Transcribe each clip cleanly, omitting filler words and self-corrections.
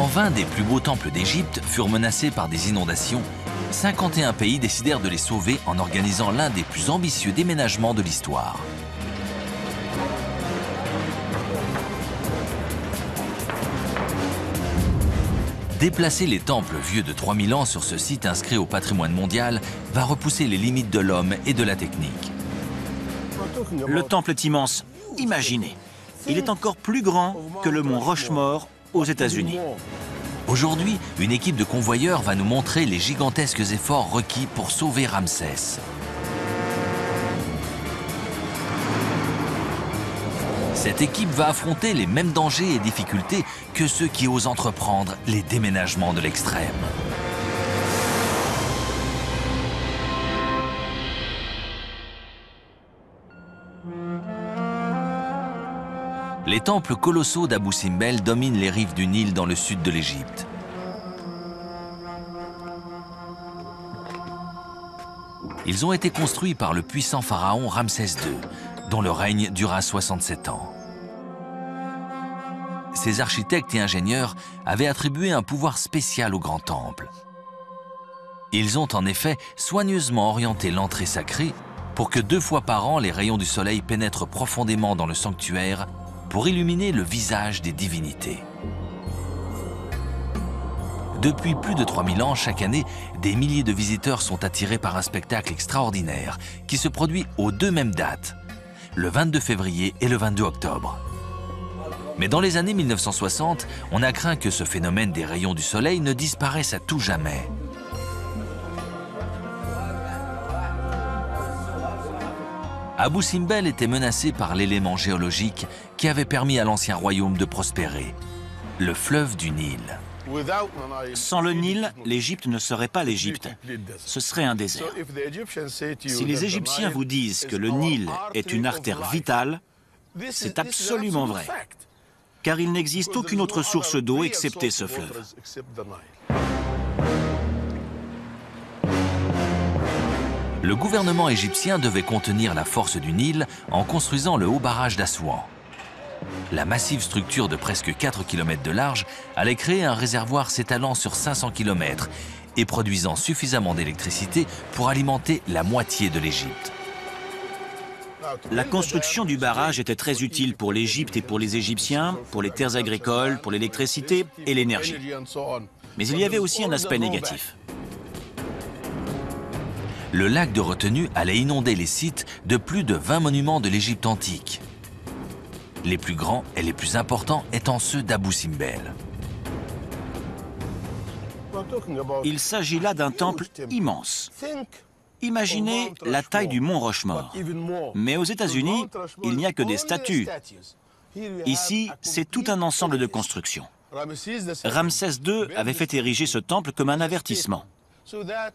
Quand 20 des plus beaux temples d'Égypte furent menacés par des inondations, 51 pays décidèrent de les sauver en organisant l'un des plus ambitieux déménagements de l'histoire. Déplacer les temples vieux de 3000 ans sur ce site inscrit au patrimoine mondial va repousser les limites de l'homme et de la technique. Le temple est immense. Imaginez, il est encore plus grand que le mont Rushmore aux États-Unis. Aujourd'hui, une équipe de convoyeurs va nous montrer les gigantesques efforts requis pour sauver Ramsès. Cette équipe va affronter les mêmes dangers et difficultés que ceux qui osent entreprendre les déménagements de l'extrême. Les temples colossaux d'Abou Simbel dominent les rives du Nil dans le sud de l'Égypte. Ils ont été construits par le puissant pharaon Ramsès II, dont le règne dura 67 ans. Ces architectes et ingénieurs avaient attribué un pouvoir spécial au grand temple. Ils ont en effet soigneusement orienté l'entrée sacrée pour que 2 fois par an les rayons du soleil pénètrent profondément dans le sanctuaire pour illuminer le visage des divinités. Depuis plus de 3000 ans, chaque année, des milliers de visiteurs sont attirés par un spectacle extraordinaire qui se produit aux 2 mêmes dates, le 22 février et le 22 octobre. Mais dans les années 1960, on a craint que ce phénomène des rayons du soleil ne disparaisse à tout jamais. Abou Simbel était menacé par l'élément géologique qui avait permis à l'ancien royaume de prospérer, le fleuve du Nil. Sans le Nil, l'Égypte ne serait pas l'Égypte. Ce serait un désert. Si les Égyptiens vous disent que le Nil est une artère vitale, c'est absolument vrai, car il n'existe aucune autre source d'eau excepté ce fleuve. Le gouvernement égyptien devait contenir la force du Nil en construisant le haut barrage d'Assouan. La massive structure de presque 4 km de large allait créer un réservoir s'étalant sur 500 km et produisant suffisamment d'électricité pour alimenter la moitié de l'Égypte. La construction du barrage était très utile pour l'Égypte et pour les Égyptiens, pour les terres agricoles, pour l'électricité et l'énergie. Mais il y avait aussi un aspect négatif. Le lac de retenue allait inonder les sites de plus de 20 monuments de l'Égypte antique. Les plus grands et les plus importants étant ceux d'Abou Simbel. Il s'agit là d'un temple immense. Imaginez la taille du mont Rushmore. Mais aux États-Unis, il n'y a que des statues. Ici, c'est tout un ensemble de constructions. Ramsès II avait fait ériger ce temple comme un avertissement.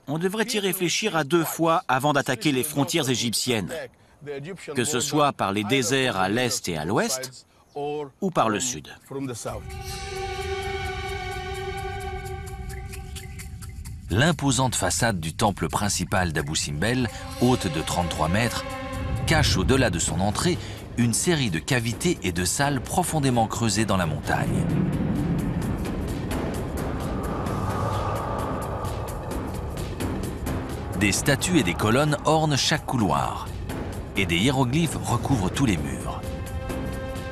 On devrait y réfléchir à 2 fois avant d'attaquer les frontières égyptiennes, que ce soit par les déserts à l'est et à l'ouest, ou par le sud. L'imposante façade du temple principal d'Abou Simbel, haute de 33 mètres, cache au-delà de son entrée une série de cavités et de salles profondément creusées dans la montagne. Des statues et des colonnes ornent chaque couloir, et des hiéroglyphes recouvrent tous les murs.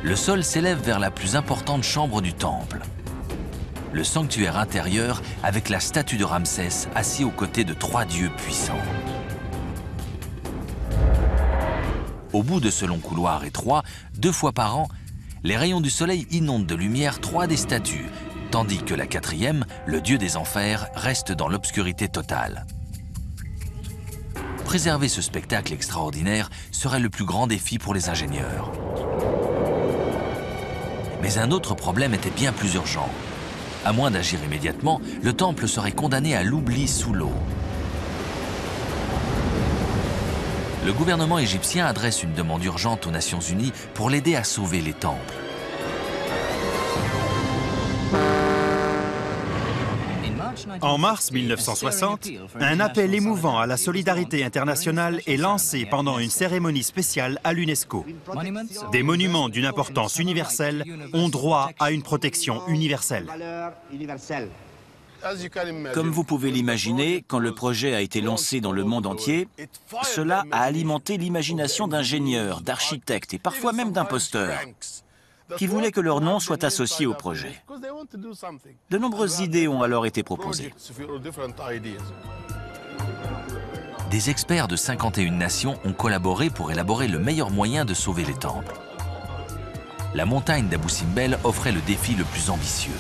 Le sol s'élève vers la plus importante chambre du temple, le sanctuaire intérieur avec la statue de Ramsès assis aux côtés de 3 dieux puissants. Au bout de ce long couloir étroit, 2 fois par an, les rayons du soleil inondent de lumière 3 des statues, tandis que la 4e, le dieu des enfers, reste dans l'obscurité totale. Préserver ce spectacle extraordinaire serait le plus grand défi pour les ingénieurs. Mais un autre problème était bien plus urgent. À moins d'agir immédiatement, le temple serait condamné à l'oubli sous l'eau. Le gouvernement égyptien adresse une demande urgente aux Nations Unies pour l'aider à sauver les temples. En mars 1960, un appel émouvant à la solidarité internationale est lancé pendant une cérémonie spéciale à l'UNESCO. Des monuments d'une importance universelle ont droit à une protection universelle. Comme vous pouvez l'imaginer, quand le projet a été lancé dans le monde entier, cela a alimenté l'imagination d'ingénieurs, d'architectes et parfois même d'imposteurs qui voulaient que leur nom soit associé au projet. De nombreuses idées ont alors été proposées. Des experts de 51 nations ont collaboré pour élaborer le meilleur moyen de sauver les temples. La montagne d'Abou Simbel offrait le défi le plus ambitieux.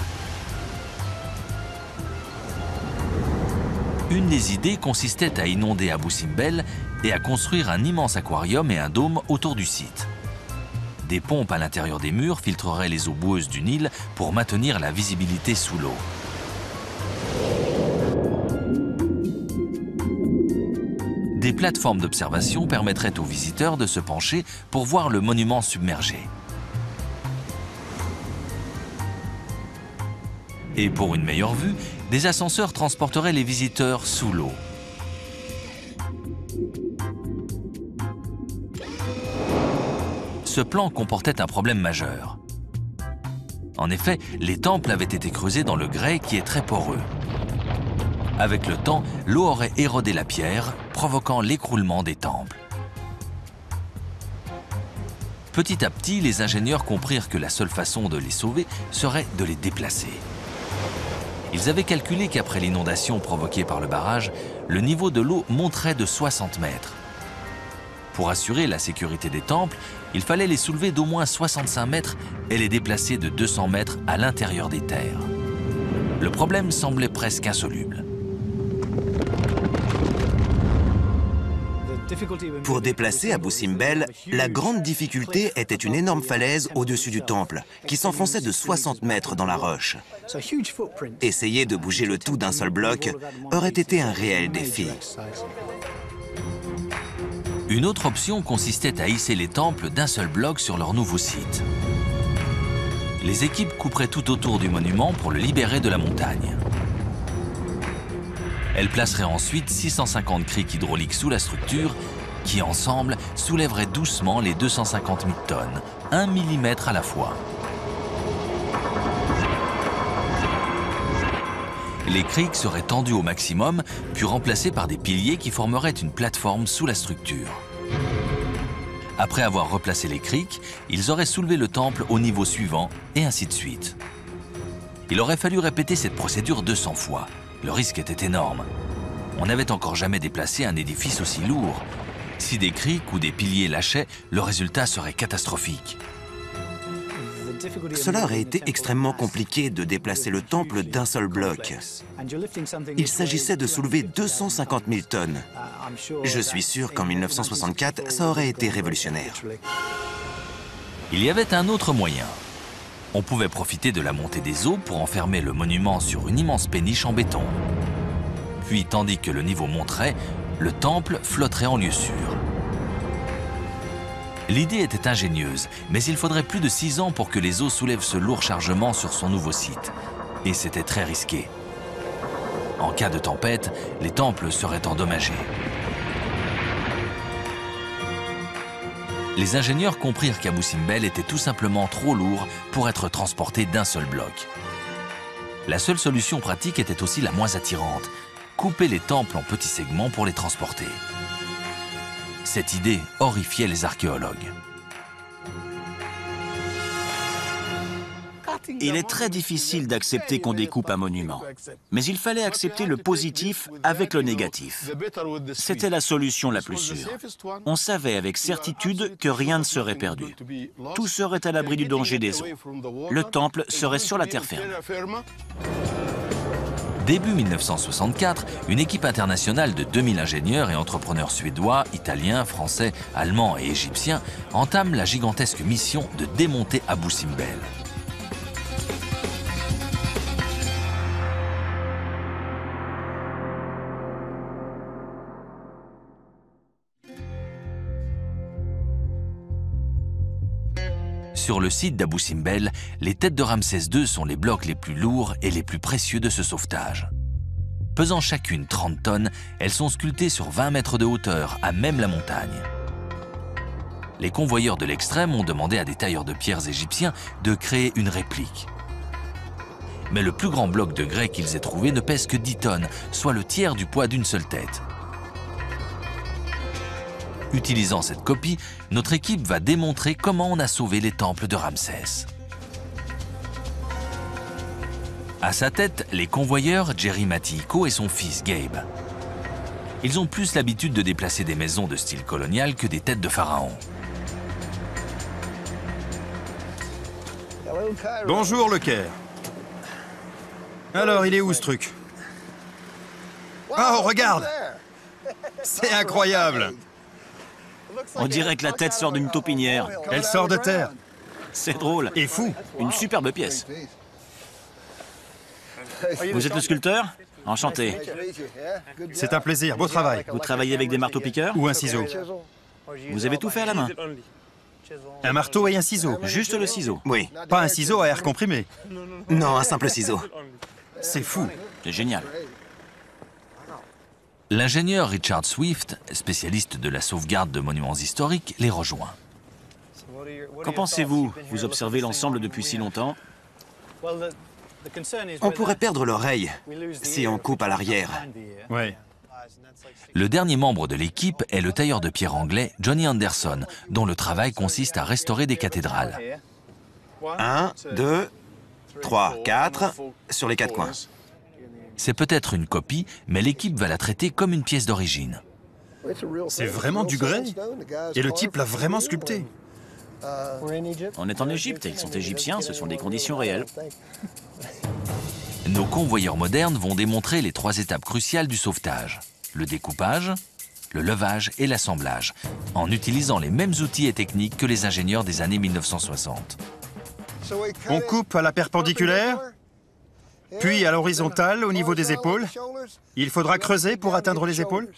Une des idées consistait à inonder Abou Simbel et à construire un immense aquarium et un dôme autour du site. Des pompes à l'intérieur des murs filtreraient les eaux boueuses du Nil pour maintenir la visibilité sous l'eau. Des plateformes d'observation permettraient aux visiteurs de se pencher pour voir le monument submergé. Et pour une meilleure vue, des ascenseurs transporteraient les visiteurs sous l'eau. Ce plan comportait un problème majeur. En effet, les temples avaient été creusés dans le grès qui est très poreux. Avec le temps, l'eau aurait érodé la pierre, provoquant l'écroulement des temples. Petit à petit, les ingénieurs comprirent que la seule façon de les sauver serait de les déplacer. Ils avaient calculé qu'après l'inondation provoquée par le barrage, le niveau de l'eau monterait de 60 mètres. Pour assurer la sécurité des temples, il fallait les soulever d'au moins 65 mètres et les déplacer de 200 mètres à l'intérieur des terres. Le problème semblait presque insoluble. Pour déplacer Abou Simbel, la grande difficulté était une énorme falaise au-dessus du temple, qui s'enfonçait de 60 mètres dans la roche. Essayer de bouger le tout d'un seul bloc aurait été un réel défi. Une autre option consistait à hisser les temples d'un seul bloc sur leur nouveau site. Les équipes couperaient tout autour du monument pour le libérer de la montagne. Elles placeraient ensuite 650 criques hydrauliques sous la structure qui, ensemble, soulèveraient doucement les 250 000 tonnes, 1 mm à la fois. Les criques seraient tendues au maximum, puis remplacées par des piliers qui formeraient une plateforme sous la structure. Après avoir replacé les criques, ils auraient soulevé le temple au niveau suivant, et ainsi de suite. Il aurait fallu répéter cette procédure 200 fois. Le risque était énorme. On n'avait encore jamais déplacé un édifice aussi lourd. Si des criques ou des piliers lâchaient, le résultat serait catastrophique. Cela aurait été extrêmement compliqué de déplacer le temple d'un seul bloc. Il s'agissait de soulever 250 000 tonnes. Je suis sûr qu'en 1964, ça aurait été révolutionnaire. Il y avait un autre moyen. On pouvait profiter de la montée des eaux pour enfermer le monument sur une immense péniche en béton. Puis, tandis que le niveau monterait, le temple flotterait en lieu sûr. L'idée était ingénieuse, mais il faudrait plus de 6 ans pour que les eaux soulèvent ce lourd chargement sur son nouveau site. Et c'était très risqué. En cas de tempête, les temples seraient endommagés. Les ingénieurs comprirent qu'Abou Simbel était tout simplement trop lourd pour être transporté d'un seul bloc. La seule solution pratique était aussi la moins attirante, couper les temples en petits segments pour les transporter. Cette idée horrifiait les archéologues. Il est très difficile d'accepter qu'on découpe un monument, mais il fallait accepter le positif avec le négatif. C'était la solution la plus sûre. On savait avec certitude que rien ne serait perdu. Tout serait à l'abri du danger des eaux. Le temple serait sur la terre ferme. Début 1964, une équipe internationale de 2000 ingénieurs et entrepreneurs suédois, italiens, français, allemands et égyptiens entame la gigantesque mission de démonter Abou Simbel. Sur le site d'Abou Simbel, les têtes de Ramsès II sont les blocs les plus lourds et les plus précieux de ce sauvetage. Pesant chacune 30 tonnes, elles sont sculptées sur 20 mètres de hauteur, à même la montagne. Les convoyeurs de l'extrême ont demandé à des tailleurs de pierres égyptiens de créer une réplique. Mais le plus grand bloc de grès qu'ils aient trouvé ne pèse que 10 tonnes, soit le tiers du poids d'une seule tête. Utilisant cette copie, notre équipe va démontrer comment on a sauvé les temples de Ramsès. À sa tête, les convoyeurs Jerry Matiko et son fils Gabe. Ils ont plus l'habitude de déplacer des maisons de style colonial que des têtes de pharaon. Bonjour, le Caire. Alors, il est où ce truc? Oh, regarde! C'est incroyable! On dirait que la tête sort d'une taupinière. Elle sort de terre. C'est drôle. Et fou. Une superbe pièce. Vous êtes le sculpteur? Enchanté. C'est un plaisir, beau travail. Vous travaillez avec des marteaux-piqueurs? Ou un ciseau. Vous avez tout fait à la main? Un marteau et un ciseau. Juste le ciseau? Oui. Pas un ciseau à air comprimé. Non, un simple ciseau. C'est fou. C'est génial. L'ingénieur Richard Swift, spécialiste de la sauvegarde de monuments historiques, les rejoint. Qu'en pensez-vous? Vous observez l'ensemble depuis si longtemps? On pourrait perdre l'oreille si on coupe à l'arrière. Ouais. Le dernier membre de l'équipe est le tailleur de pierre anglais Johnny Anderson, dont le travail consiste à restaurer des cathédrales. 1, 2, 3, 4, sur les 4 coins. C'est peut-être une copie, mais l'équipe va la traiter comme une pièce d'origine. C'est vraiment du grès. Et le type l'a vraiment sculpté. On est en Égypte et ils sont égyptiens, ce sont des conditions réelles. Nos convoyeurs modernes vont démontrer les 3 étapes cruciales du sauvetage. Le découpage, le levage et l'assemblage, en utilisant les mêmes outils et techniques que les ingénieurs des années 1960. On coupe à la perpendiculaire, puis à l'horizontale au niveau des épaules. Il faudra creuser pour atteindre les épaules.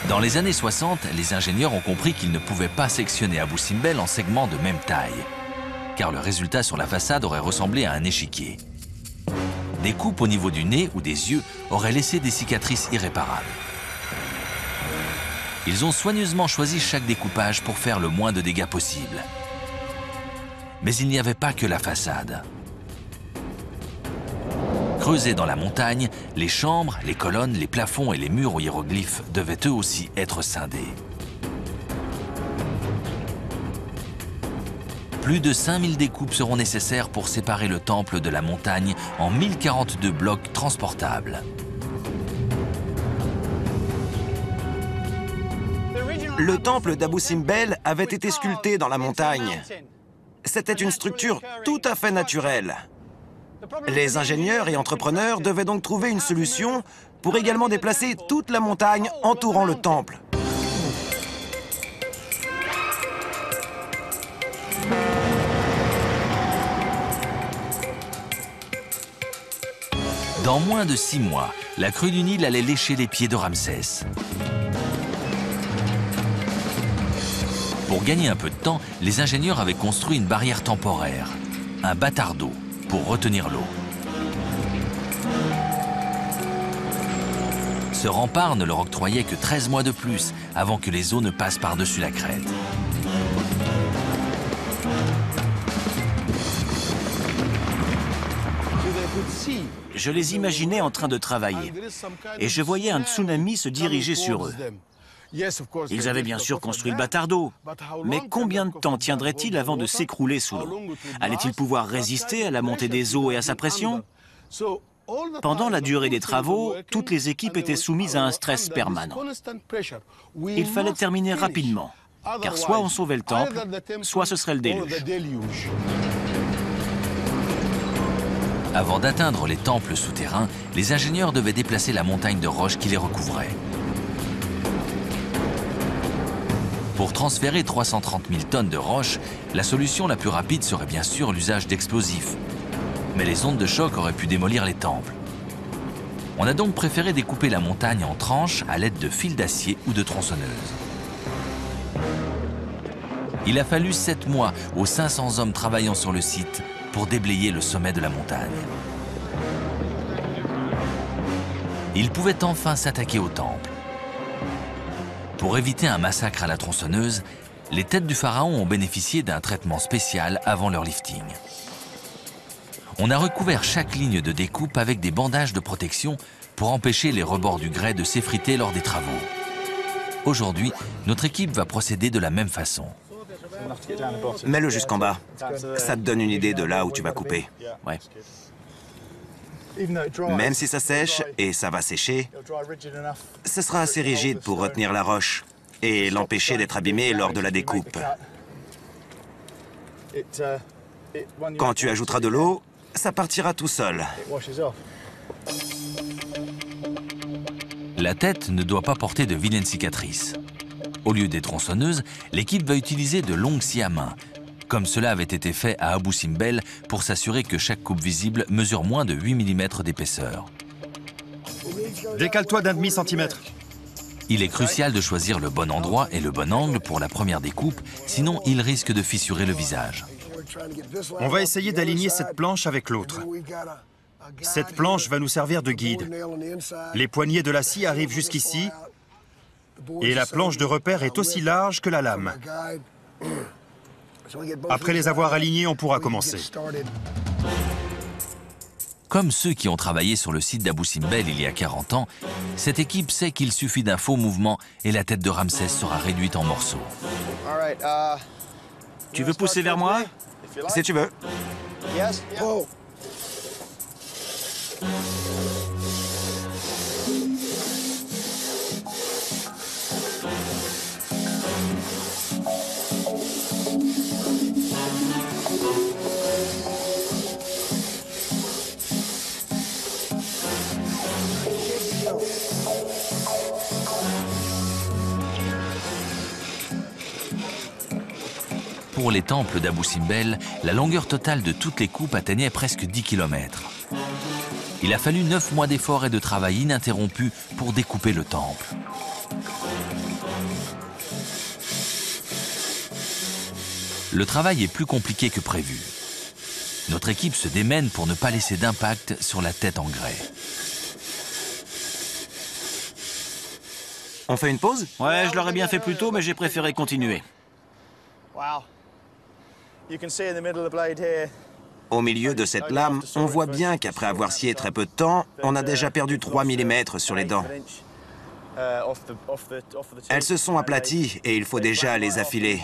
Dans les années 60, les ingénieurs ont compris qu'ils ne pouvaient pas sectionner Abou Simbel en segments de même taille, car le résultat sur la façade aurait ressemblé à un échiquier. Des coupes au niveau du nez ou des yeux auraient laissé des cicatrices irréparables. Ils ont soigneusement choisi chaque découpage pour faire le moins de dégâts possible. Mais il n'y avait pas que la façade. Creusés dans la montagne, les chambres, les colonnes, les plafonds et les murs aux hiéroglyphes devaient eux aussi être scindés. Plus de 5000 découpes seront nécessaires pour séparer le temple de la montagne en 1042 blocs transportables. Le temple d'Abou Simbel avait été sculpté dans la montagne. C'était une structure tout à fait naturelle. Les ingénieurs et entrepreneurs devaient donc trouver une solution pour également déplacer toute la montagne entourant le temple. Dans moins de 6 mois, la crue du Nil allait lécher les pieds de Ramsès. Pour gagner un peu de temps, les ingénieurs avaient construit une barrière temporaire, un bâtard d'eau, pour retenir l'eau. Ce rempart ne leur octroyait que 13 mois de plus avant que les eaux ne passent par-dessus la crête. Je les imaginais en train de travailler et je voyais un tsunami se diriger sur eux. Ils avaient bien sûr construit le bâtard d'eau, mais combien de temps tiendrait-il avant de s'écrouler sous l'eau? Allait-il pouvoir résister à la montée des eaux et à sa pression? Pendant la durée des travaux, toutes les équipes étaient soumises à un stress permanent. Il fallait terminer rapidement, car soit on sauvait le temple, soit ce serait le déluge. Avant d'atteindre les temples souterrains, les ingénieurs devaient déplacer la montagne de roches qui les recouvrait. Pour transférer 330 000 tonnes de roches, la solution la plus rapide serait bien sûr l'usage d'explosifs. Mais les ondes de choc auraient pu démolir les temples. On a donc préféré découper la montagne en tranches à l'aide de fils d'acier ou de tronçonneuses. Il a fallu 7 mois aux 500 hommes travaillant sur le site pour déblayer le sommet de la montagne. Ils pouvaient enfin s'attaquer au temple. Pour éviter un massacre à la tronçonneuse, les têtes du pharaon ont bénéficié d'un traitement spécial avant leur lifting. On a recouvert chaque ligne de découpe avec des bandages de protection pour empêcher les rebords du grès de s'effriter lors des travaux. Aujourd'hui, notre équipe va procéder de la même façon. Mets-le jusqu'en bas. Ça te donne une idée de là où tu vas couper. Ouais. Même si ça sèche, et ça va sécher, ce sera assez rigide pour retenir la roche et l'empêcher d'être abîmé lors de la découpe. Quand tu ajouteras de l'eau, ça partira tout seul. La tête ne doit pas porter de vilaines cicatrices. Au lieu des tronçonneuses, l'équipe va utiliser de longues scies à main, comme cela avait été fait à Abou Simbel pour s'assurer que chaque coupe visible mesure moins de 8 mm d'épaisseur. Décale-toi d'un demi-centimètre. Il est crucial de choisir le bon endroit et le bon angle pour la première découpe, sinon il risque de fissurer le visage. On va essayer d'aligner cette planche avec l'autre. Cette planche va nous servir de guide. Les poignées de la scie arrivent jusqu'ici et la planche de repère est aussi large que la lame. Après les avoir alignés, on pourra commencer. Comme ceux qui ont travaillé sur le site d'Abou Simbel il y a 40 ans, cette équipe sait qu'il suffit d'un faux mouvement et la tête de Ramsès sera réduite en morceaux. Tu veux pousser vers moi? Si tu veux. Pour les temples d'Abou Simbel, la longueur totale de toutes les coupes atteignait presque 10 km. Il a fallu 9 mois d'efforts et de travail ininterrompus pour découper le temple. Le travail est plus compliqué que prévu. Notre équipe se démène pour ne pas laisser d'impact sur la tête en grès. On fait une pause? Ouais, je l'aurais bien fait plus tôt, mais j'ai préféré continuer. Au milieu de cette lame, on voit bien qu'après avoir scié très peu de temps, on a déjà perdu 3 mm sur les dents. Elles se sont aplaties et il faut déjà les affiler.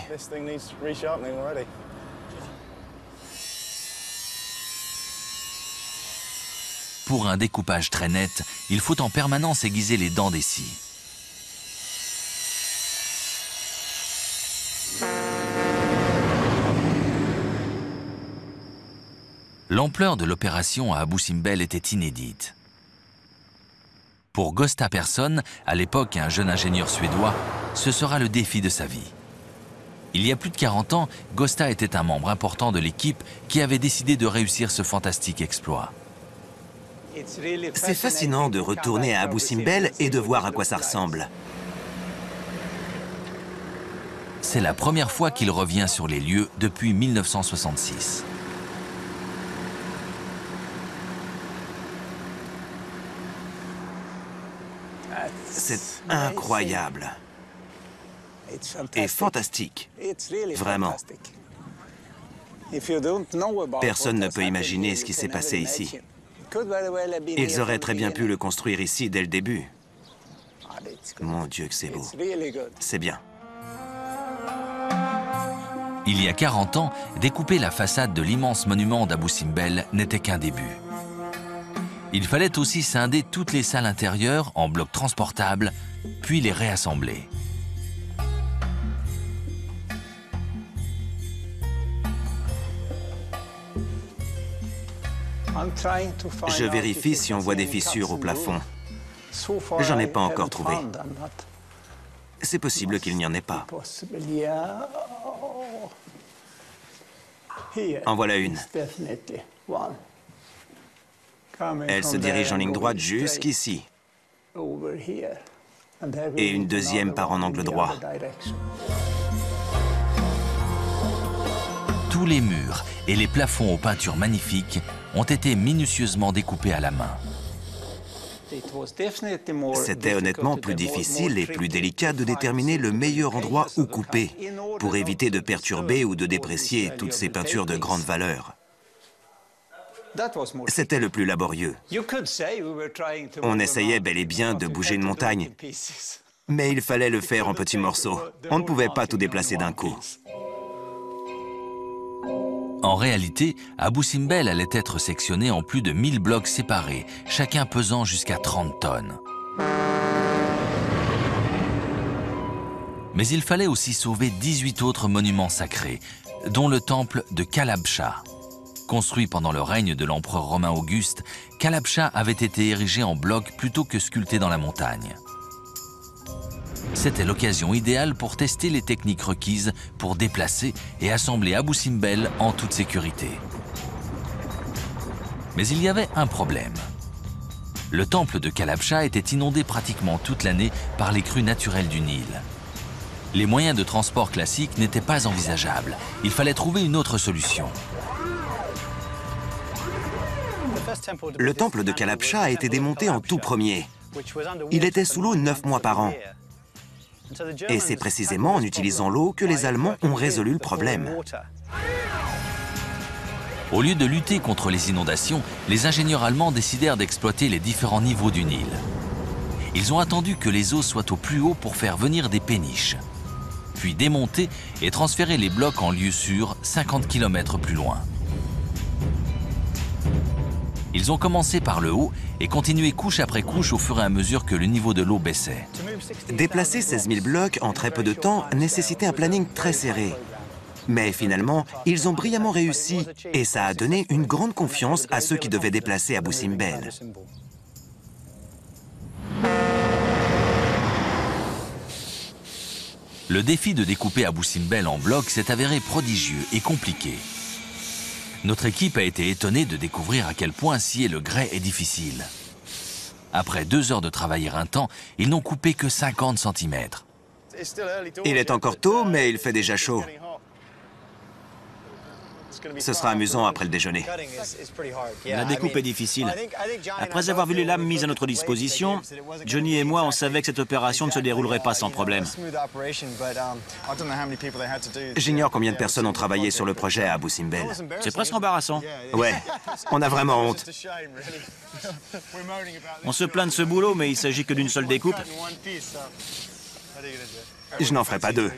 Pour un découpage très net, il faut en permanence aiguiser les dents des scies. L'ampleur de l'opération à Abou Simbel était inédite. Pour Gösta Persson, à l'époque un jeune ingénieur suédois, ce sera le défi de sa vie. Il y a plus de 40 ans, Gösta était un membre important de l'équipe qui avait décidé de réussir ce fantastique exploit. C'est fascinant de retourner à Abou Simbel et de voir à quoi ça ressemble. C'est la première fois qu'il revient sur les lieux depuis 1966. C'est incroyable. Et fantastique. Vraiment. Personne ne peut imaginer ce qui s'est passé ici. Ils auraient très bien pu le construire ici dès le début. Mon Dieu que c'est beau. C'est bien. Il y a 40 ans, découper la façade de l'immense monument d'Abou Simbel n'était qu'un début. Il fallait aussi scinder toutes les salles intérieures en blocs transportables, puis les réassembler. Je vérifie si on voit des fissures au plafond. J'en ai pas encore trouvé. C'est possible qu'il n'y en ait pas. En voilà une. Elle se dirige en ligne droite jusqu'ici. Et une deuxième part en angle droit. Tous les murs et les plafonds aux peintures magnifiques ont été minutieusement découpés à la main. C'était honnêtement plus difficile et plus délicat de déterminer le meilleur endroit où couper, pour éviter de perturber ou de déprécier toutes ces peintures de grande valeur. C'était le plus laborieux. On essayait bel et bien de bouger une montagne, mais il fallait le faire en petits morceaux. On ne pouvait pas tout déplacer d'un coup. En réalité, Abou Simbel allait être sectionné en plus de 1000 blocs séparés, chacun pesant jusqu'à 30 tonnes. Mais il fallait aussi sauver 18 autres monuments sacrés, dont le temple de Kalabsha. Construit pendant le règne de l'empereur romain Auguste, Kalabsha avait été érigé en blocs plutôt que sculpté dans la montagne. C'était l'occasion idéale pour tester les techniques requises pour déplacer et assembler Abou Simbel en toute sécurité. Mais il y avait un problème. Le temple de Kalabsha était inondé pratiquement toute l'année par les crues naturelles du Nil. Les moyens de transport classiques n'étaient pas envisageables. Il fallait trouver une autre solution. Le temple de Kalabsha a été démonté en tout premier. Il était sous l'eau 9 mois par an. Et c'est précisément en utilisant l'eau que les Allemands ont résolu le problème. Au lieu de lutter contre les inondations, les ingénieurs allemands décidèrent d'exploiter les différents niveaux du Nil. Ils ont attendu que les eaux soient au plus haut pour faire venir des péniches, puis démonter et transférer les blocs en lieu sûr 50 km plus loin. Ils ont commencé par le haut et continué couche après couche au fur et à mesure que le niveau de l'eau baissait. Déplacer 16 000 blocs en très peu de temps nécessitait un planning très serré. Mais finalement, ils ont brillamment réussi et ça a donné une grande confiance à ceux qui devaient déplacer Abou Simbel. Le défi de découper Abou Simbel en blocs s'est avéré prodigieux et compliqué. Notre équipe a été étonnée de découvrir à quel point scier le grès est difficile. Après 2 heures de travail éreintant, ils n'ont coupé que 50 cm. Il est encore tôt, mais il fait déjà chaud. Ce sera amusant après le déjeuner. La découpe est difficile. Après avoir vu les lames mises à notre disposition, Johnny et moi, on savait que cette opération ne se déroulerait pas sans problème. J'ignore combien de personnes ont travaillé sur le projet à Abou Simbel. C'est presque embarrassant. Ouais, on a vraiment honte. On se plaint de ce boulot, mais il s'agit que d'une seule découpe. Je n'en ferai pas 2.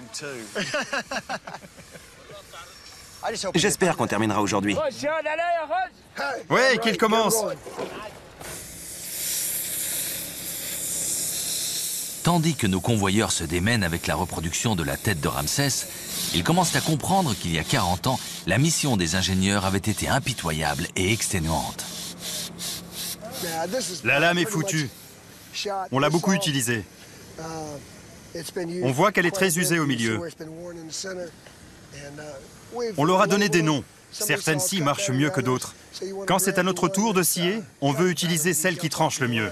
J'espère qu'on terminera aujourd'hui. Ouais, qu'il commence. Tandis que nos convoyeurs se démènent avec la reproduction de la tête de Ramsès, ils commencent à comprendre qu'il y a 40 ans, la mission des ingénieurs avait été impitoyable et exténuante. La lame est foutue. On l'a beaucoup utilisée. On voit qu'elle est très usée au milieu. On leur a donné des noms. Certaines scies marchent mieux que d'autres. Quand c'est à notre tour de scier, on veut utiliser celle qui tranche le mieux.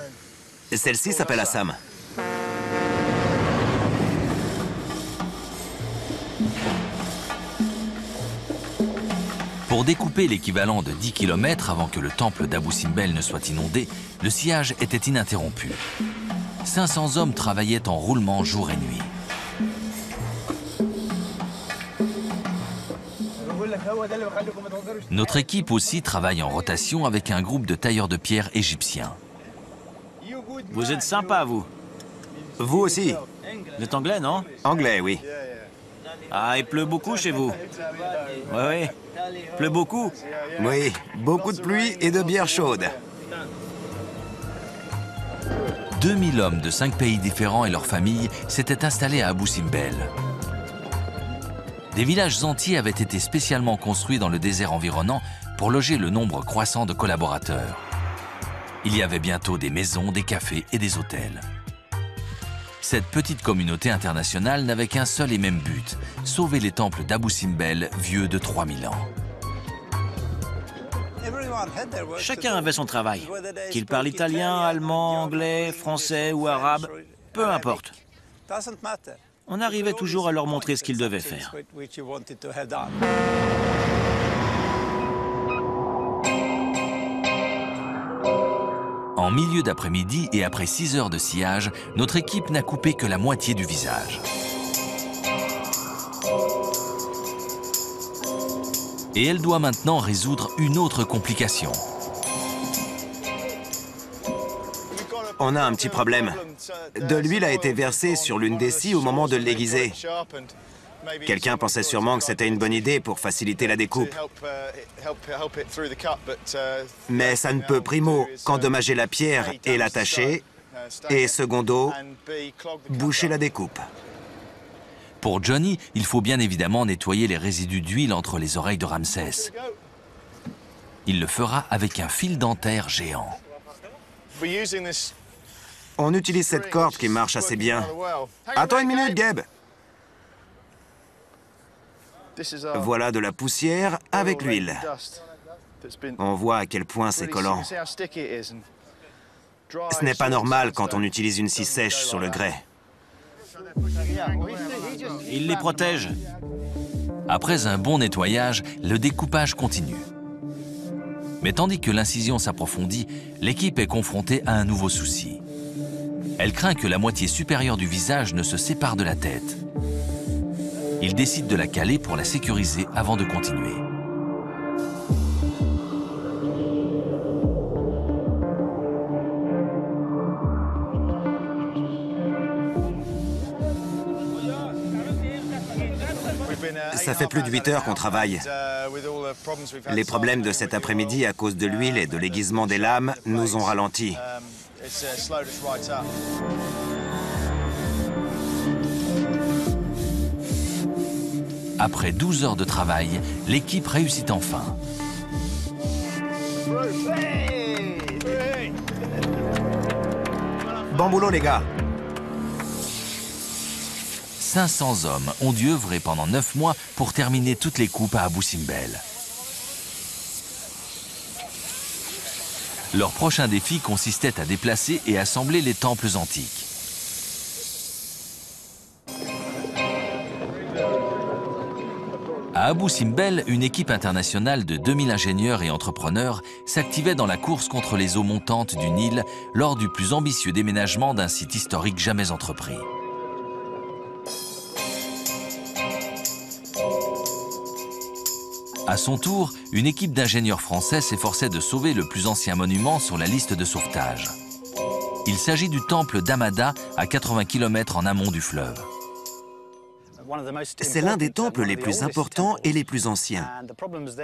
Celle-ci s'appelle Assam. Pour découper l'équivalent de 10 km avant que le temple d'Abou Simbel ne soit inondé, le sciage était ininterrompu. 500 hommes travaillaient en roulement jour et nuit. Notre équipe aussi travaille en rotation avec un groupe de tailleurs de pierre égyptiens. Vous êtes sympa, vous. Vous aussi. Vous êtes anglais, non? Anglais, oui. Ah, il pleut beaucoup chez vous. Oui. Pleut beaucoup. Oui, beaucoup de pluie et de bière chaude. 2000 hommes de 5 pays différents et leurs familles s'étaient installés à Abou Simbel. Des villages entiers avaient été spécialement construits dans le désert environnant pour loger le nombre croissant de collaborateurs. Il y avait bientôt des maisons, des cafés et des hôtels. Cette petite communauté internationale n'avait qu'un seul et même but, sauver les temples d'Abou Simbel, vieux de 3000 ans. Chacun avait son travail. Qu'il parle italien, allemand, anglais, français ou arabe, peu importe. On arrivait toujours à leur montrer ce qu'ils devaient faire. En milieu d'après-midi et après 6 heures de sciage, notre équipe n'a coupé que la moitié du visage. Et elle doit maintenant résoudre une autre complication. On a un petit problème. De l'huile a été versée sur l'une des scies au moment de l'aiguiser. Quelqu'un pensait sûrement que c'était une bonne idée pour faciliter la découpe. Mais ça ne peut, primo, qu'endommager la pierre et l'attacher, et secondo, boucher la découpe. Pour Johnny, il faut bien évidemment nettoyer les résidus d'huile entre les oreilles de Ramsès. Il le fera avec un fil dentaire géant. On utilise cette corde qui marche assez bien. Attends une minute, Gabe. Voilà de la poussière avec l'huile. On voit à quel point c'est collant. Ce n'est pas normal quand on utilise une scie sèche sur le grès. Il les protège. Après un bon nettoyage, le découpage continue. Mais tandis que l'incision s'approfondit, l'équipe est confrontée à un nouveau souci. Elle craint que la moitié supérieure du visage ne se sépare de la tête. Il décide de la caler pour la sécuriser avant de continuer. Ça fait plus de 8 heures qu'on travaille. Les problèmes de cet après-midi à cause de l'huile et de l'aiguisement des lames nous ont ralentis. Après 12 heures de travail, l'équipe réussit enfin. Bon boulot, les gars. 500 hommes ont dû œuvrer pendant 9 mois pour terminer toutes les coupes à Abou Simbel. Leur prochain défi consistait à déplacer et assembler les temples antiques. À Abou Simbel, une équipe internationale de 2000 ingénieurs et entrepreneurs s'activait dans la course contre les eaux montantes du Nil lors du plus ambitieux déménagement d'un site historique jamais entrepris. À son tour, une équipe d'ingénieurs français s'efforçait de sauver le plus ancien monument sur la liste de sauvetage. Il s'agit du temple d'Amada, à 80 km en amont du fleuve. C'est l'un des temples les plus importants et les plus anciens.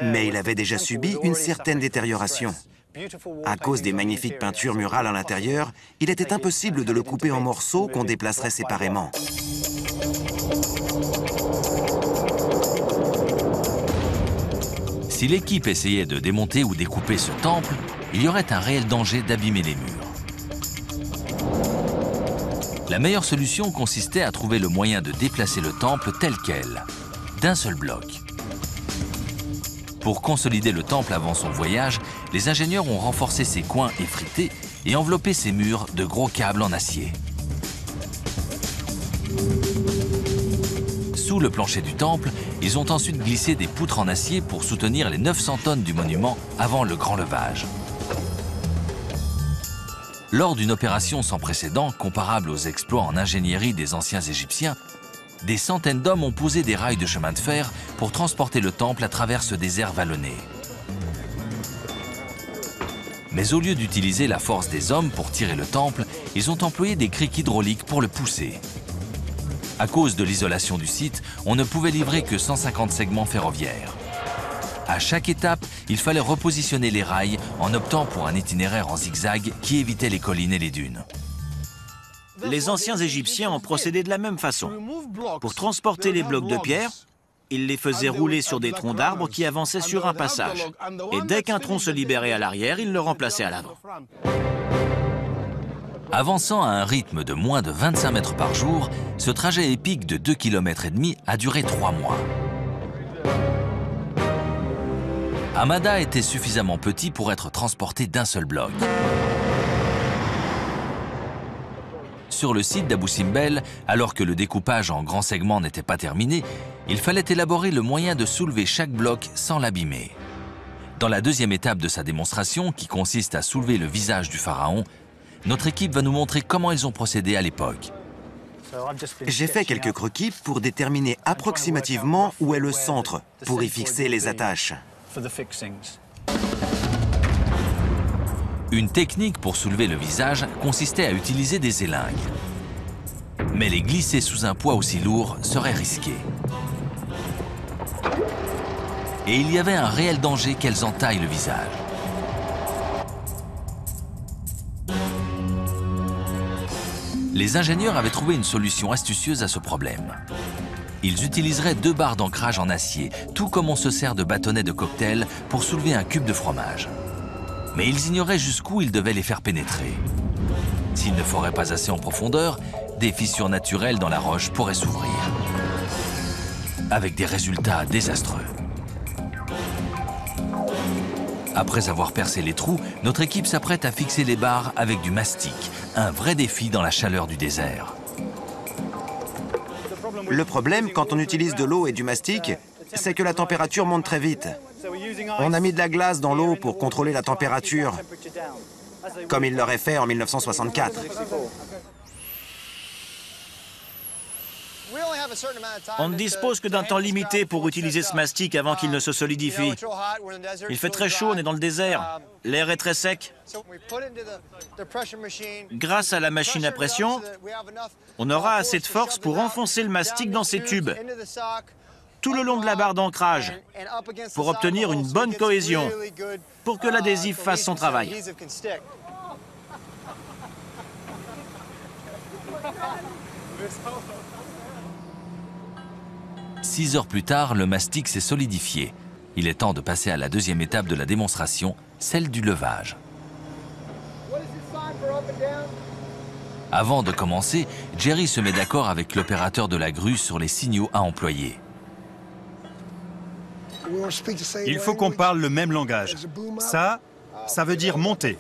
Mais il avait déjà subi une certaine détérioration. À cause des magnifiques peintures murales à l'intérieur, il était impossible de le couper en morceaux qu'on déplacerait séparément. Si l'équipe essayait de démonter ou découper ce temple, il y aurait un réel danger d'abîmer les murs. La meilleure solution consistait à trouver le moyen de déplacer le temple tel quel, d'un seul bloc. Pour consolider le temple avant son voyage, les ingénieurs ont renforcé ses coins effrités et enveloppé ses murs de gros câbles en acier. Sous le plancher du temple, ils ont ensuite glissé des poutres en acier pour soutenir les 900 tonnes du monument avant le grand levage. Lors d'une opération sans précédent, comparable aux exploits en ingénierie des anciens Égyptiens, des centaines d'hommes ont posé des rails de chemin de fer pour transporter le temple à travers ce désert vallonné. Mais au lieu d'utiliser la force des hommes pour tirer le temple, ils ont employé des criques hydrauliques pour le pousser. À cause de l'isolation du site, on ne pouvait livrer que 150 segments ferroviaires. À chaque étape, il fallait repositionner les rails en optant pour un itinéraire en zigzag qui évitait les collines et les dunes. Les anciens Égyptiens ont procédé de la même façon. Pour transporter les blocs de pierre, ils les faisaient rouler sur des troncs d'arbres qui avançaient sur un passage. Et dès qu'un tronc se libérait à l'arrière, ils le remplaçaient à l'avant. Avançant à un rythme de moins de 25 mètres par jour, ce trajet épique de 2,5 km a duré 3 mois. Amada était suffisamment petit pour être transporté d'un seul bloc. Sur le site d'Abou Simbel, alors que le découpage en grands segments n'était pas terminé, il fallait élaborer le moyen de soulever chaque bloc sans l'abîmer. Dans la deuxième étape de sa démonstration, qui consiste à soulever le visage du pharaon, notre équipe va nous montrer comment ils ont procédé à l'époque. J'ai fait quelques croquis pour déterminer approximativement où est le centre, pour y fixer les attaches. Une technique pour soulever le visage consistait à utiliser des élingues. Mais les glisser sous un poids aussi lourd serait risqué. Et il y avait un réel danger qu'elles entaillent le visage. Les ingénieurs avaient trouvé une solution astucieuse à ce problème. Ils utiliseraient 2 barres d'ancrage en acier, tout comme on se sert de bâtonnets de cocktail pour soulever un cube de fromage. Mais ils ignoraient jusqu'où ils devaient les faire pénétrer. S'ils ne foraient pas assez en profondeur, des fissures naturelles dans la roche pourraient s'ouvrir, avec des résultats désastreux. Après avoir percé les trous, notre équipe s'apprête à fixer les barres avec du mastic, un vrai défi dans la chaleur du désert. Le problème, quand on utilise de l'eau et du mastic, c'est que la température monte très vite. On a mis de la glace dans l'eau pour contrôler la température, comme il l'aurait fait en 1964. On ne dispose que d'un temps limité pour utiliser ce mastic avant qu'il ne se solidifie. Il fait très chaud, on est dans le désert. L'air est très sec. Grâce à la machine à pression, on aura assez de force pour enfoncer le mastic dans ces tubes, tout le long de la barre d'ancrage, pour obtenir une bonne cohésion, pour que l'adhésif fasse son travail. 6 heures plus tard, le mastic s'est solidifié. Il est temps de passer à la deuxième étape de la démonstration, celle du levage. Avant de commencer, Jerry se met d'accord avec l'opérateur de la grue sur les signaux à employer. Il faut qu'on parle le même langage. Ça veut dire monter.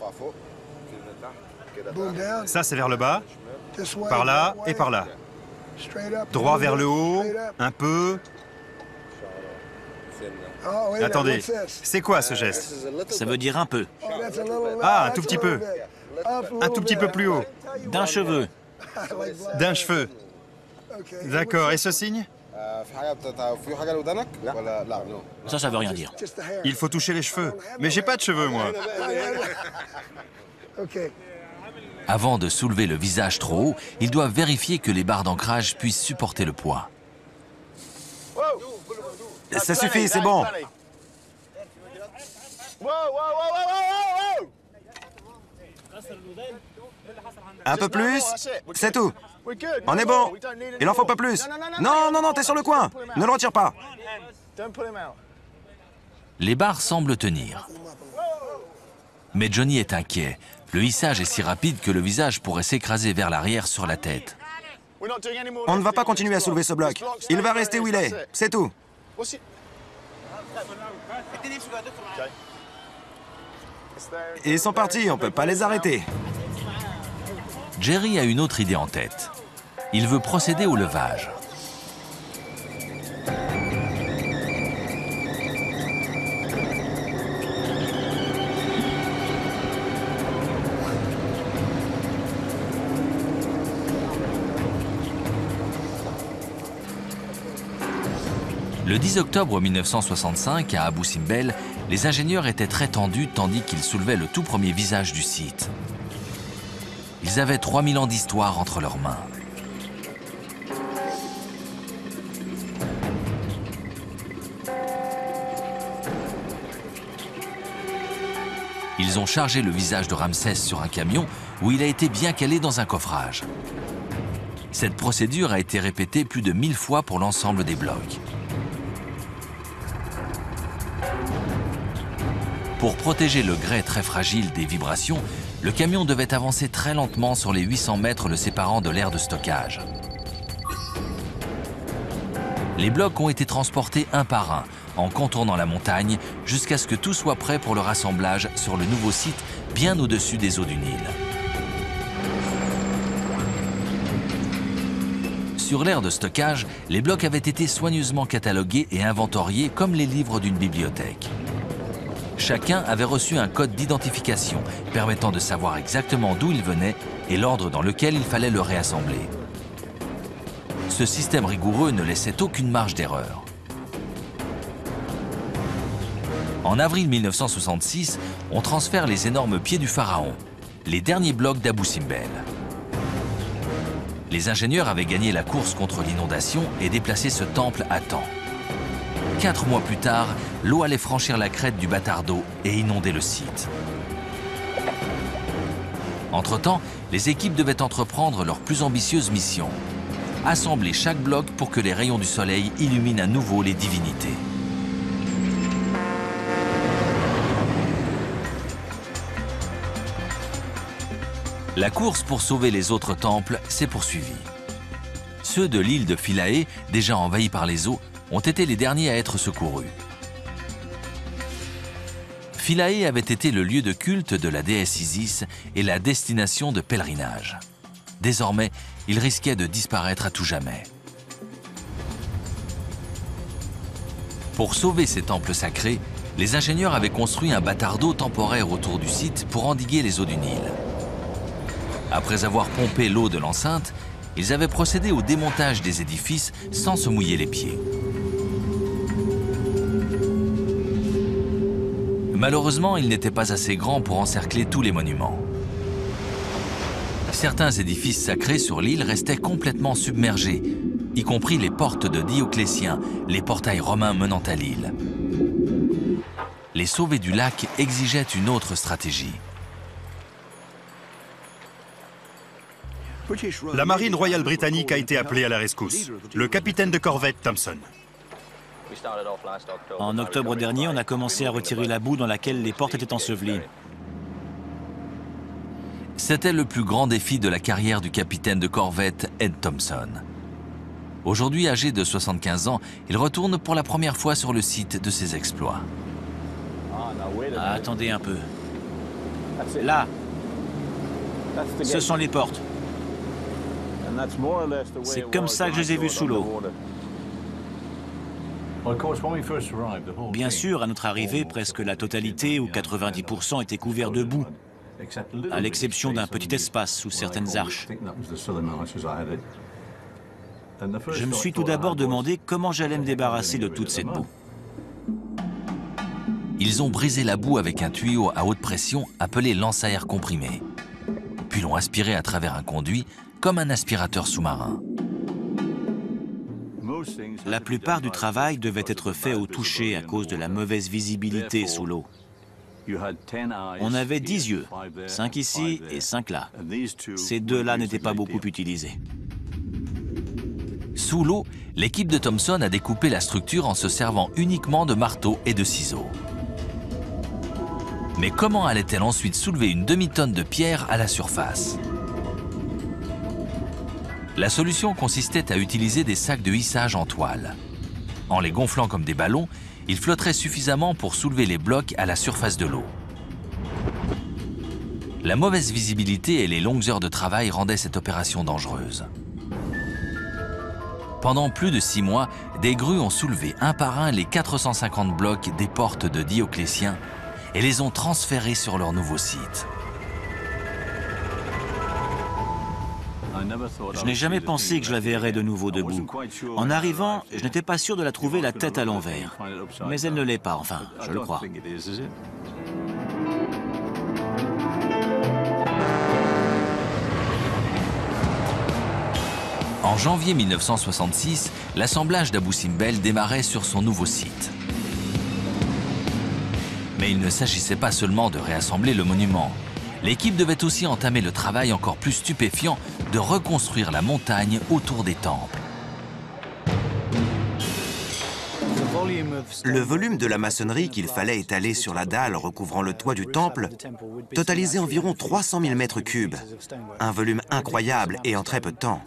Ça, c'est vers le bas, par là et par là. Droit vers le haut, un peu. Attendez, c'est quoi ce geste? Ça veut dire un peu. Ah, un tout petit peu. Un tout petit peu plus haut. D'un cheveu. D'un cheveu. D'accord, et ce signe? Ça veut rien dire. Il faut toucher les cheveux. Mais j'ai pas de cheveux, moi. Avant de soulever le visage trop haut, ils doivent vérifier que les barres d'ancrage puissent supporter le poids. Ça suffit, c'est bon. Un peu plus, c'est tout. On est bon. Il en faut pas plus. Non, non, non, t'es sur le coin. Ne le retire pas. Les barres semblent tenir. Mais Johnny est inquiet. Le hissage est si rapide que le visage pourrait s'écraser vers l'arrière sur la tête. On ne va pas continuer à soulever ce bloc. Il va rester où il est, c'est tout. Ils sont partis, on peut pas les arrêter. Jerry a une autre idée en tête. Il veut procéder au levage. Le 10 octobre 1965, à Abu Simbel, les ingénieurs étaient très tendus tandis qu'ils soulevaient le tout premier visage du site. Ils avaient 3000 ans d'histoire entre leurs mains. Ils ont chargé le visage de Ramsès sur un camion où il a été bien calé dans un coffrage. Cette procédure a été répétée plus de 1000 fois pour l'ensemble des blocs. Pour protéger le grès très fragile des vibrations, le camion devait avancer très lentement sur les 800 mètres le séparant de l'aire de stockage. Les blocs ont été transportés un par un, en contournant la montagne, jusqu'à ce que tout soit prêt pour le rassemblage sur le nouveau site bien au-dessus des eaux du Nil. Sur l'aire de stockage, les blocs avaient été soigneusement catalogués et inventoriés comme les livres d'une bibliothèque. Chacun avait reçu un code d'identification permettant de savoir exactement d'où il venait et l'ordre dans lequel il fallait le réassembler. Ce système rigoureux ne laissait aucune marge d'erreur. En avril 1966, on transfère les énormes pieds du pharaon, les derniers blocs d'Abou Simbel. Les ingénieurs avaient gagné la course contre l'inondation et déplacé ce temple à temps. 4 mois plus tard, l'eau allait franchir la crête du bâtard d'eau et inonder le site. Entre-temps, les équipes devaient entreprendre leur plus ambitieuse mission: assembler chaque bloc pour que les rayons du soleil illuminent à nouveau les divinités. La course pour sauver les autres temples s'est poursuivie. Ceux de l'île de Philae, déjà envahis par les eaux, ont été les derniers à être secourus. Philae avait été le lieu de culte de la déesse Isis et la destination de pèlerinage. Désormais, il risquait de disparaître à tout jamais. Pour sauver ces temples sacrés, les ingénieurs avaient construit un bâtard d'eau temporaire autour du site pour endiguer les eaux du Nil. Après avoir pompé l'eau de l'enceinte, ils avaient procédé au démontage des édifices sans se mouiller les pieds. Malheureusement, il n'était pas assez grand pour encercler tous les monuments. Certains édifices sacrés sur l'île restaient complètement submergés, y compris les portes de Dioclétien, les portails romains menant à l'île. Les sauver du lac exigeait une autre stratégie. La marine royale britannique a été appelée à la rescousse. Le capitaine de corvette Thompson. En octobre dernier, on a commencé à retirer la boue dans laquelle les portes étaient ensevelies. C'était le plus grand défi de la carrière du capitaine de corvette Ed Thompson. Aujourd'hui âgé de 75 ans, il retourne pour la première fois sur le site de ses exploits. Ah, attendez un peu. Là, ce sont les portes. C'est comme ça que je les ai vus sous l'eau. Bien sûr, à notre arrivée, presque la totalité, ou 90%, était couvert de boue, à l'exception d'un petit espace sous certaines arches. Je me suis tout d'abord demandé comment j'allais me débarrasser de toute cette boue. Ils ont brisé la boue avec un tuyau à haute pression appelé lance à air comprimé, puis l'ont aspiré à travers un conduit comme un aspirateur sous-marin. La plupart du travail devait être fait au toucher à cause de la mauvaise visibilité sous l'eau. On avait 10 yeux, 5 ici et 5 là. Ces deux-là n'étaient pas beaucoup utilisés. Sous l'eau, l'équipe de Thompson a découpé la structure en se servant uniquement de marteaux et de ciseaux. Mais comment allait-elle ensuite soulever une demi-tonne de pierre à la surface? La solution consistait à utiliser des sacs de hissage en toile. En les gonflant comme des ballons, ils flotteraient suffisamment pour soulever les blocs à la surface de l'eau. La mauvaise visibilité et les longues heures de travail rendaient cette opération dangereuse. Pendant plus de 6 mois, des grues ont soulevé un par un les 450 blocs des portes de Dioclétien et les ont transférés sur leur nouveau site. Je n'ai jamais pensé que je la verrais de nouveau debout. En arrivant, je n'étais pas sûr de la trouver la tête à l'envers. Mais elle ne l'est pas, enfin, je le crois. En janvier 1966, l'assemblage d'Abou Simbel démarrait sur son nouveau site. Mais il ne s'agissait pas seulement de réassembler le monument. L'équipe devait aussi entamer le travail encore plus stupéfiant de reconstruire la montagne autour des temples. Le volume de la maçonnerie qu'il fallait étaler sur la dalle recouvrant le toit du temple totalisait environ 300 000 mètres cubes. Un volume incroyable et en très peu de temps.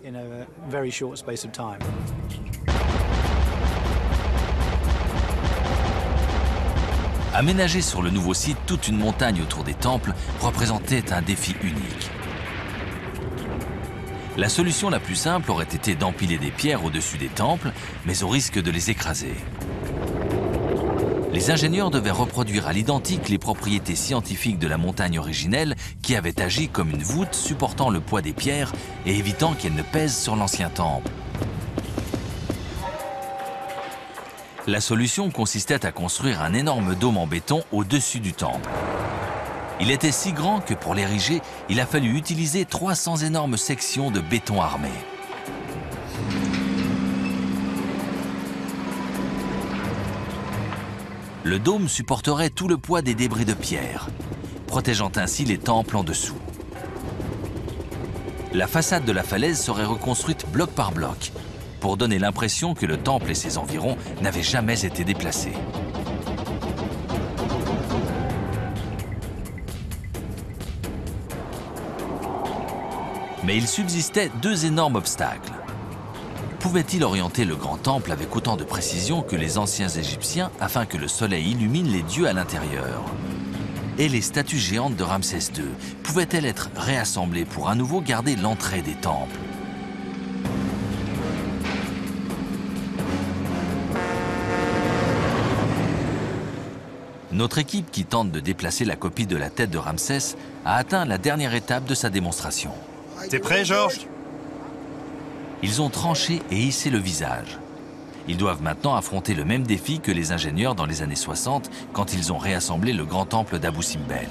Aménager sur le nouveau site toute une montagne autour des temples représentait un défi unique. La solution la plus simple aurait été d'empiler des pierres au-dessus des temples, mais au risque de les écraser. Les ingénieurs devaient reproduire à l'identique les propriétés scientifiques de la montagne originelle qui avait agi comme une voûte supportant le poids des pierres et évitant qu'elles ne pèsent sur l'ancien temple. La solution consistait à construire un énorme dôme en béton au-dessus du temple. Il était si grand que pour l'ériger, il a fallu utiliser 300 énormes sections de béton armé. Le dôme supporterait tout le poids des débris de pierre, protégeant ainsi les temples en dessous. La façade de la falaise serait reconstruite bloc par bloc, pour donner l'impression que le temple et ses environs n'avaient jamais été déplacés. Mais il subsistait deux énormes obstacles. Pouvait-il orienter le grand temple avec autant de précision que les anciens Égyptiens afin que le soleil illumine les dieux à l'intérieur? Et les statues géantes de Ramsès II pouvaient-elles être réassemblées pour à nouveau garder l'entrée des temples? Notre équipe qui tente de déplacer la copie de la tête de Ramsès a atteint la dernière étape de sa démonstration. T'es prêt, Georges? Ils ont tranché et hissé le visage. Ils doivent maintenant affronter le même défi que les ingénieurs dans les années 60 quand ils ont réassemblé le grand temple d'Abou Simbel.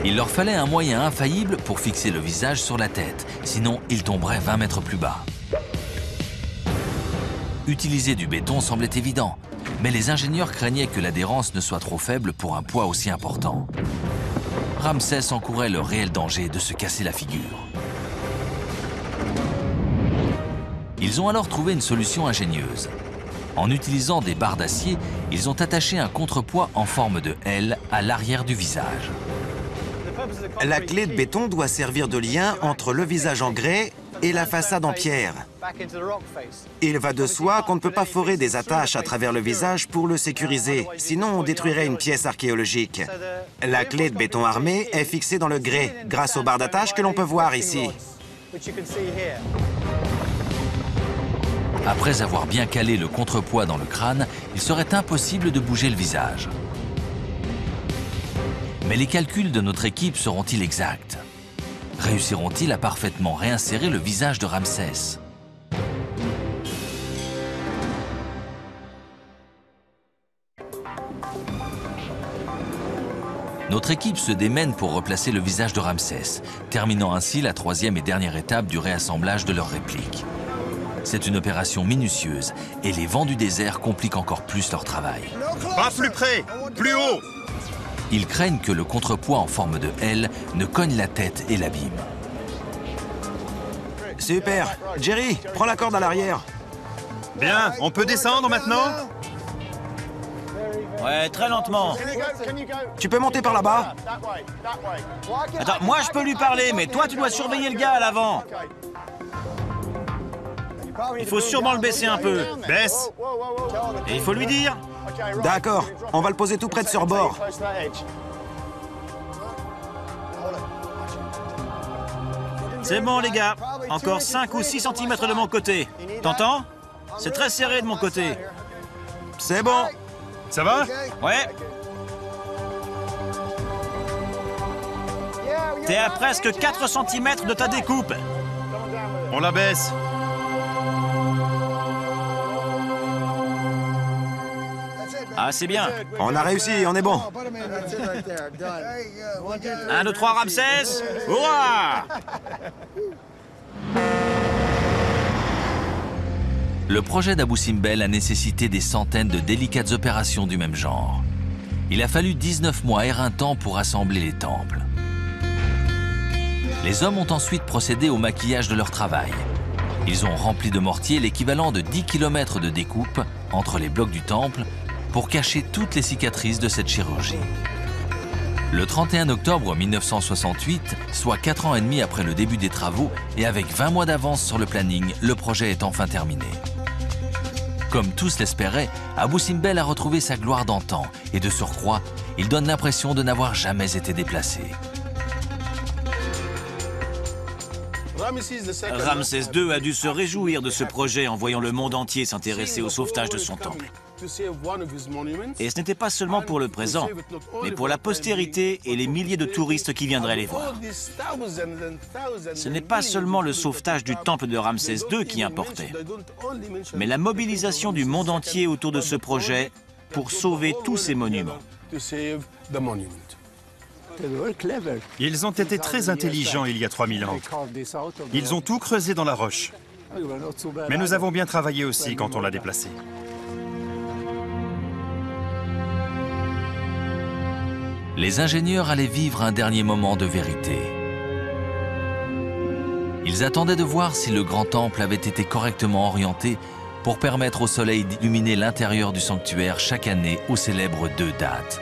Il leur fallait un moyen infaillible pour fixer le visage sur la tête, sinon ils tomberaient 20 mètres plus bas. Utiliser du béton semblait évident, mais les ingénieurs craignaient que l'adhérence ne soit trop faible pour un poids aussi important. Ramsès encourait le réel danger de se casser la figure. Ils ont alors trouvé une solution ingénieuse. En utilisant des barres d'acier, ils ont attaché un contrepoids en forme de L à l'arrière du visage. La clé de béton doit servir de lien entre le visage en grès et la façade en pierre. Il va de soi qu'on ne peut pas forer des attaches à travers le visage pour le sécuriser, sinon on détruirait une pièce archéologique. La clé de béton armé est fixée dans le grès, grâce aux barres d'attache que l'on peut voir ici. Après avoir bien calé le contrepoids dans le crâne, il serait impossible de bouger le visage. Mais les calculs de notre équipe seront-ils exacts? Réussiront-ils à parfaitement réinsérer le visage de Ramsès? Notre équipe se démène pour replacer le visage de Ramsès, terminant ainsi la troisième et dernière étape du réassemblage de leur réplique. C'est une opération minutieuse et les vents du désert compliquent encore plus leur travail. Pas plus près, plus haut! Ils craignent que le contrepoids en forme de L ne cogne la tête et l'abîme. Super. Jerry, prends la corde à l'arrière. Bien, on peut descendre maintenant? Ouais, très lentement. Tu peux monter par là-bas? Attends, moi je peux lui parler, mais toi tu dois surveiller le gars à l'avant. Il faut sûrement le baisser un peu. Baisse! Et il faut lui dire. D'accord, on va le poser tout près de ce rebord. C'est bon les gars, encore 5 ou 6 cm de mon côté. T'entends? C'est très serré de mon côté. C'est bon. Ça va? Ouais. T'es à presque 4 cm de ta découpe. On la baisse. Ah, c'est bien. On a réussi, on est bon. 1, 2, 3, Ramsès. Hurrah! Le projet d'Abou Simbel a nécessité des centaines de délicates opérations du même genre. Il a fallu 19 mois éreintants pour assembler les temples. Les hommes ont ensuite procédé au maquillage de leur travail. Ils ont rempli de mortier l'équivalent de 10 km de découpe entre les blocs du temple pour cacher toutes les cicatrices de cette chirurgie. Le 31 octobre 1968, soit 4 ans et demi après le début des travaux et avec 20 mois d'avance sur le planning, le projet est enfin terminé. Comme tous l'espéraient, Abou Simbel a retrouvé sa gloire d'antan et de surcroît, il donne l'impression de n'avoir jamais été déplacé. Ramsès II a dû se réjouir de ce projet en voyant le monde entier s'intéresser au sauvetage de son temple. Et ce n'était pas seulement pour le présent, mais pour la postérité et les milliers de touristes qui viendraient les voir. Ce n'est pas seulement le sauvetage du temple de Ramsès II qui importait, mais la mobilisation du monde entier autour de ce projet pour sauver tous ces monuments. Ils ont été très intelligents il y a 3000 ans. Ils ont tout creusé dans la roche. Mais nous avons bien travaillé aussi quand on l'a déplacé. Les ingénieurs allaient vivre un dernier moment de vérité. Ils attendaient de voir si le grand temple avait été correctement orienté pour permettre au soleil d'illuminer l'intérieur du sanctuaire chaque année aux célèbres 2 dates.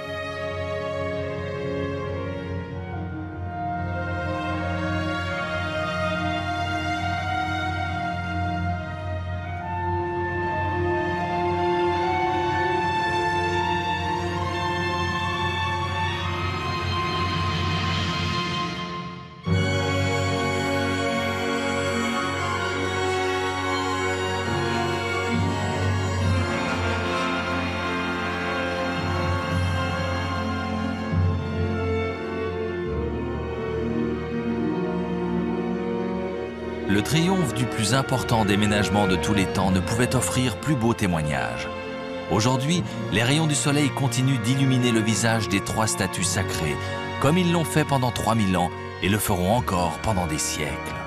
Le triomphe du plus important déménagement de tous les temps ne pouvait offrir plus beau témoignage. Aujourd'hui, les rayons du soleil continuent d'illuminer le visage des 3 statues sacrées, comme ils l'ont fait pendant 3000 ans et le feront encore pendant des siècles.